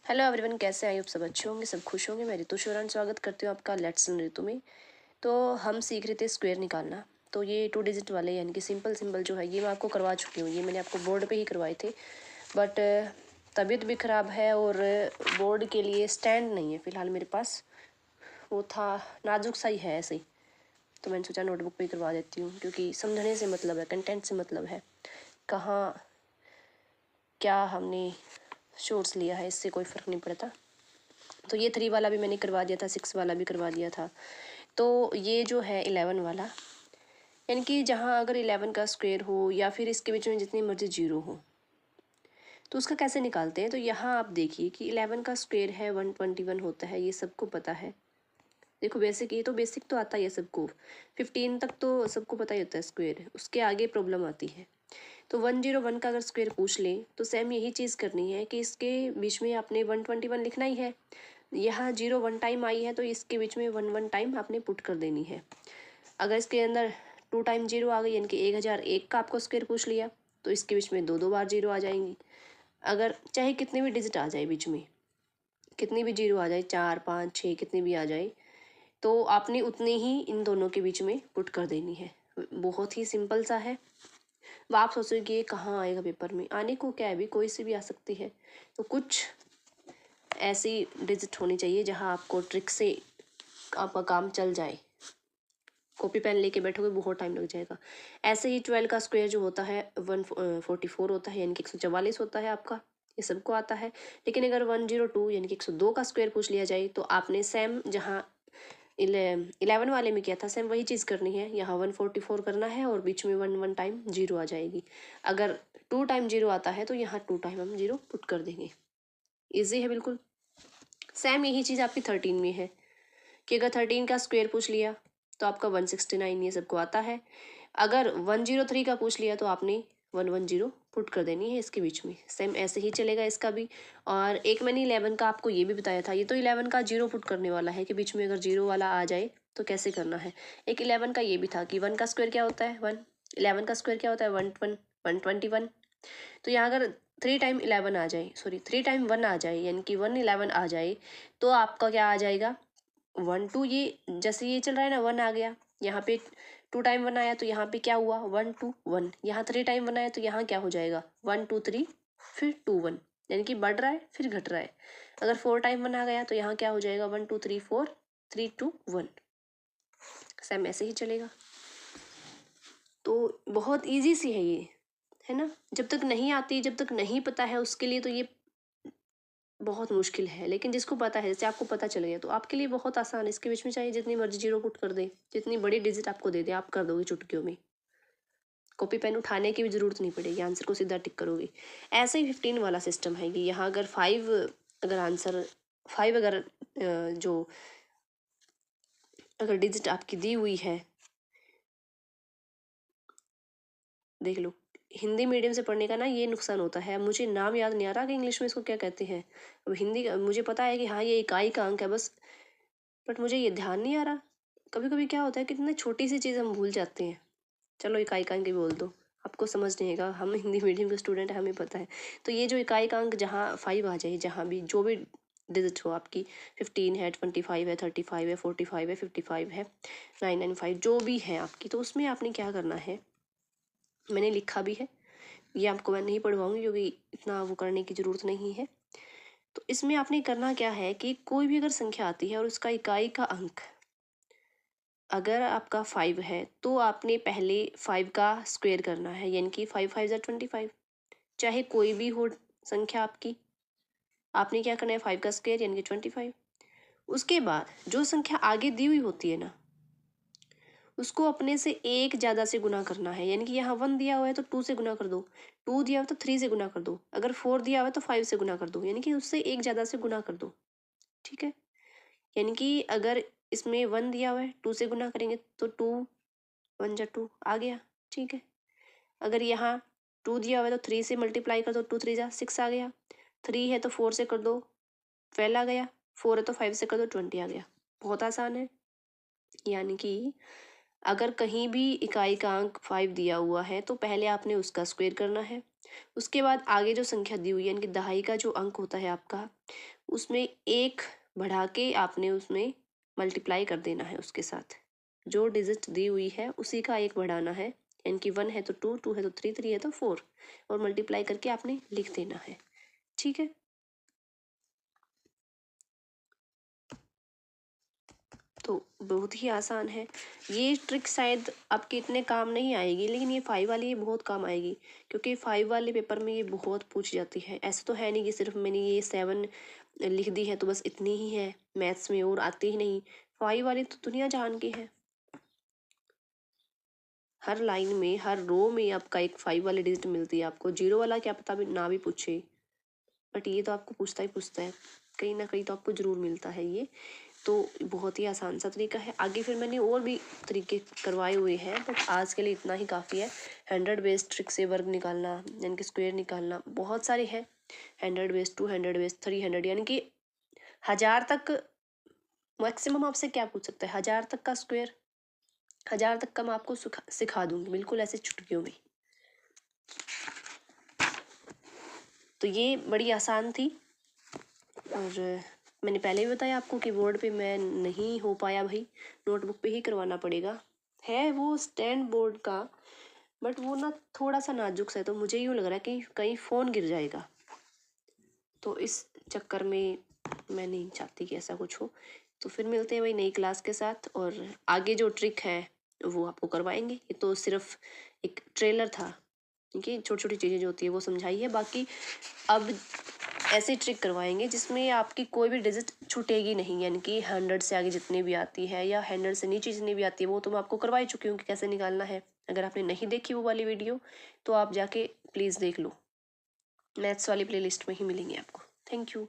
Hello everyone, कैसे हैं आप सब? अच्छे होंगे, सब खुश होंगे। मैं रितु शोरान स्वागत करती हूँ आपका लेट्स लर्न रितु में। तो हम सीख रहे थे स्क्वायर निकालना। तो ये 2 डिजिट वाले यानी कि सिंपल सिंबल जो है ये मैं आपको करवा चुकी हूँ। ये मैंने आपको बोर्ड पे ही करवाए थे, बट तबीयत भी ख़राब है और बोर्ड के लिए स्टैंड नहीं है फ़िलहाल मेरे पास। वो था नाजुक सा ही है ऐसे ही, तो मैंने सोचा नोटबुक पे ही करवा देती हूँ, क्योंकि समझने से मतलब है, कंटेंट से मतलब है। कहाँ क्या हमने शॉर्ट्स लिया है इससे कोई फ़र्क नहीं पड़ता। तो ये 3 वाला भी मैंने करवा दिया था, 6 वाला भी करवा दिया था। तो ये जो है 11 वाला, यानी कि जहाँ अगर 11 का स्क्वायर हो या फिर इसके बीच में जितनी मर्जी जीरो हो, तो उसका कैसे निकालते हैं। तो यहाँ आप देखिए कि 11 का स्क्वायर है 121 होता है, ये सबको पता है। देखो बेसिक, ये तो बेसिक तो आता ही है सबको, 15 तक तो सबको पता ही होता है स्क्वायर। उसके आगे प्रॉब्लम आती है। तो 101 का अगर स्क्वायर पूछ ले तो सेम यही चीज़ करनी है कि इसके बीच में आपने 121 लिखना ही है। यहाँ 0 1 टाइम आई है तो इसके बीच में 1 टाइम आपने पुट कर देनी है। अगर इसके अंदर 2 टाइम 0 आ गई, यानी कि 1001 का आपको स्क्वायर पूछ लिया, तो इसके बीच में 2 2 बार 0 आ जाएंगी। अगर चाहे कितने भी डिजिट आ जाए बीच में, कितनी भी 0 आ जाए, 4 5 6 कितनी भी आ जाए, तो आपने उतने ही इन दोनों के बीच में पुट कर देनी है। बहुत ही सिंपल सा है। अब आप सोचोगे कि ये कहाँ आएगा पेपर में, आने को क्या है, भी कोई से भी आ सकती है। तो कुछ ऐसी डिजिट होनी चाहिए जहाँ आपको ट्रिक से आपका काम चल जाए। कॉपी पेन लेके बैठोगे बहुत टाइम लग जाएगा। ऐसे ही 12 का स्क्वायर जो होता है 144 होता है, यानी कि 144 होता है आपका। ये सबको आता है। लेकिन अगर 102 यानी कि 102 का स्क्वायर पूछ लिया जाए तो आपने सेम जहाँ 11 वाले में किया था, सेम वही चीज़ करनी है। यहाँ 144 करना है और बीच में 1 टाइम 0 आ जाएगी। अगर 2 टाइम 0 आता है तो यहाँ 2 टाइम हम 0 पुट कर देंगे। ईजी है बिल्कुल। सेम यही चीज़ आपकी 13 में है कि अगर 13 का स्क्वायर पूछ लिया तो आपका 169, ये सबको आता है। अगर 103 का पूछ लिया तो आपने 110 पुट कर देनी है इसके बीच में। सेम ऐसे ही चलेगा इसका भी। और एक मैंने 11 का आपको ये भी बताया था, ये तो 11 का 0 पुट करने वाला है कि बीच में अगर 0 वाला आ जाए तो कैसे करना है। एक 11 का ये भी था कि 1 का स्क्वायर क्या होता है, 1। 11 का स्क्वायर क्या होता है, 121। तो यहाँ अगर 3 टाइम 11 आ जाए, सॉरी 3 टाइम 1 आ जाए, यानी कि 111 आ जाए, तो आपका क्या आ जाएगा, 1 2। ये जैसे ये चल रहा है ना, 1 आ गया, यहाँ पे 2 टाइम 1 आया तो यहाँ पे क्या हुआ, 1 2 1। यहाँ 3 टाइम 1 आया तो यहाँ क्या हो जाएगा, 1 2 3 फिर 2 1, यानी कि बढ़ रहा है फिर घट रहा है। अगर 4 टाइम 1 आ गया तो यहाँ क्या हो जाएगा, 1 2 3 4 3 2 1। सेम ऐसे ही चलेगा। तो बहुत ईजी सी है ये, है ना। जब तक नहीं आती, जब तक नहीं पता है, उसके लिए तो ये बहुत मुश्किल है। लेकिन जिसको पता है, जैसे आपको पता चल गया, तो आपके लिए बहुत आसान है। इसके बीच में चाहे जितनी मर्जी 0 पुट कर दे, जितनी बड़ी डिजिट आपको दे दे, आप कर दोगे चुटकियों में। कॉपी पेन उठाने की भी जरूरत नहीं पड़ेगी, आंसर को सीधा टिक करोगे। ऐसे ही 15 वाला सिस्टम है कि यहाँ अगर 5, अगर आंसर 5 अगर जो अगर डिजिट आपकी दी हुई है, देख लो। हिंदी मीडियम से पढ़ने का ना ये नुकसान होता है। मुझे नाम याद नहीं आ रहा कि इंग्लिश में इसको क्या कहते हैं। अब हिंदी का मुझे पता है कि हाँ ये इकाई का अंक है बस, बट मुझे ये ध्यान नहीं आ रहा। कभी कभी क्या होता है, कितनी छोटी सी चीज़ हम भूल जाते हैं। चलो इकाई का अंक ही बोल दो, आपको समझ नहीं आएगा, हम हिंदी मीडियम के स्टूडेंट हैं, हमें पता है। तो ये जो इकाई का अंक जहाँ 5 आ जाए, जहाँ भी जो भी डिजिट हो आपकी, 15 है, 25 है, 35 है, 45 है, 55 है, 995 जो भी है आपकी, तो उसमें आपने क्या करना है, मैंने लिखा भी है, ये आपको मैं नहीं पढ़वाऊंगी क्योंकि इतना वो करने की ज़रूरत नहीं है। तो इसमें आपने करना क्या है कि कोई भी अगर संख्या आती है और उसका इकाई का अंक अगर आपका 5 है तो आपने पहले 5 का स्क्वायर करना है, यानी कि 5 5 ज़ा 25। चाहे कोई भी हो संख्या आपकी, आपने क्या करना है, 5 का स्क्वायर यानी कि 25। उसके बाद जो संख्या आगे दी हुई होती है ना, उसको अपने से एक ज़्यादा से गुना करना है। यानी कि यहाँ 1 दिया हुआ है तो 2 से गुना कर दो, 2 दिया हुआ है तो 3 से गुना कर दो, अगर 4 दिया हुआ है तो 5 से गुना कर दो, यानी कि उससे एक ज़्यादा से गुना कर दो। ठीक है। यानी कि अगर इसमें 1 दिया हुआ है, 2 से गुना करेंगे तो 2 1 जा 2 आ गया। ठीक है। अगर यहाँ 2 दिया हुआ है तो 3 से मल्टीप्लाई कर दो, 2 3 जा 6 आ गया। 3 है तो 4 से कर दो, 12 आ गया। 4 है तो 5 से कर दो, 20 आ गया। बहुत आसान है। यानी कि अगर कहीं भी इकाई का अंक 5 दिया हुआ है तो पहले आपने उसका स्क्वायर करना है। उसके बाद आगे जो संख्या दी हुई है यानी कि दहाई का जो अंक होता है आपका, उसमें एक बढ़ा के आपने उसमें मल्टीप्लाई कर देना है उसके साथ। जो डिजिट दी हुई है उसी का एक बढ़ाना है, यानी कि 1 है तो 2, 2 है तो 3, 3 है तो 4, और मल्टीप्लाई करके आपने लिख देना है। ठीक है, तो बहुत ही आसान है। ये ट्रिक शायद आपके इतने काम नहीं आएगी, लेकिन ये 5 वाली ये बहुत काम आएगी, क्योंकि 5 वाले पेपर में ये बहुत पूछ जाती है। ऐसा तो है नहीं कि सिर्फ मैंने ये 7 लिख दी है तो बस इतनी ही है मैथ्स में और आती ही नहीं। 5 वाली तो दुनिया जहान की है। हर लाइन में, हर रो में आपका एक 5 वाली डिजिट मिलती है आपको। 0 वाला क्या पता भी ना भी पूछे, बट ये तो आपको पूछता ही पूछता है, कहीं ना कहीं तो आपको ज़रूर मिलता है ये। तो बहुत ही आसान सा तरीका है। आगे फिर मैंने और भी तरीके करवाए हुए हैं, बट आज के लिए इतना ही काफ़ी है। 100 बेस्ड ट्रिक से वर्ग निकालना, यानी कि स्क्वायर निकालना, बहुत सारे हैं। 100 बेस्ड, 200 बेस्ड, 300, यानी कि 1000 तक मैक्सिमम आपसे क्या पूछ सकता है। 1000 तक का स्क्वायर, 1000 तक का मैं आपको सिखा दूंगी बिल्कुल ऐसे चुटकियों में। तो ये बड़ी आसान थी, और मैंने पहले भी बताया आपको कि बोर्ड पे मैं नहीं हो पाया भाई, नोटबुक पे ही करवाना पड़ेगा। है वो स्टैंड बोर्ड का, बट वो ना थोड़ा सा नाजुक सा है, तो मुझे यूँ लग रहा है कि कहीं फ़ोन गिर जाएगा, तो इस चक्कर में मैं नहीं चाहती कि ऐसा कुछ हो। तो फिर मिलते हैं भाई नई क्लास के साथ, और आगे जो ट्रिक है वो आपको करवाएंगे। ये तो सिर्फ एक ट्रेलर था, ठीक है, छोटी छोटी चीज़ें जो होती है वो समझाई है। बाकी अब ऐसे ट्रिक करवाएंगे जिसमें आपकी कोई भी डिजिट छूटेगी नहीं, यानी कि 100 से आगे जितनी भी आती है या 100 से नीचे जितनी भी आती है वो तो मैं आपको करवा ही चुकी हूँ कि कैसे निकालना है। अगर आपने नहीं देखी वो वाली वीडियो तो आप जाके प्लीज़ देख लो, मैथ्स वाली प्लेलिस्ट में ही मिलेंगी आपको। Thank you.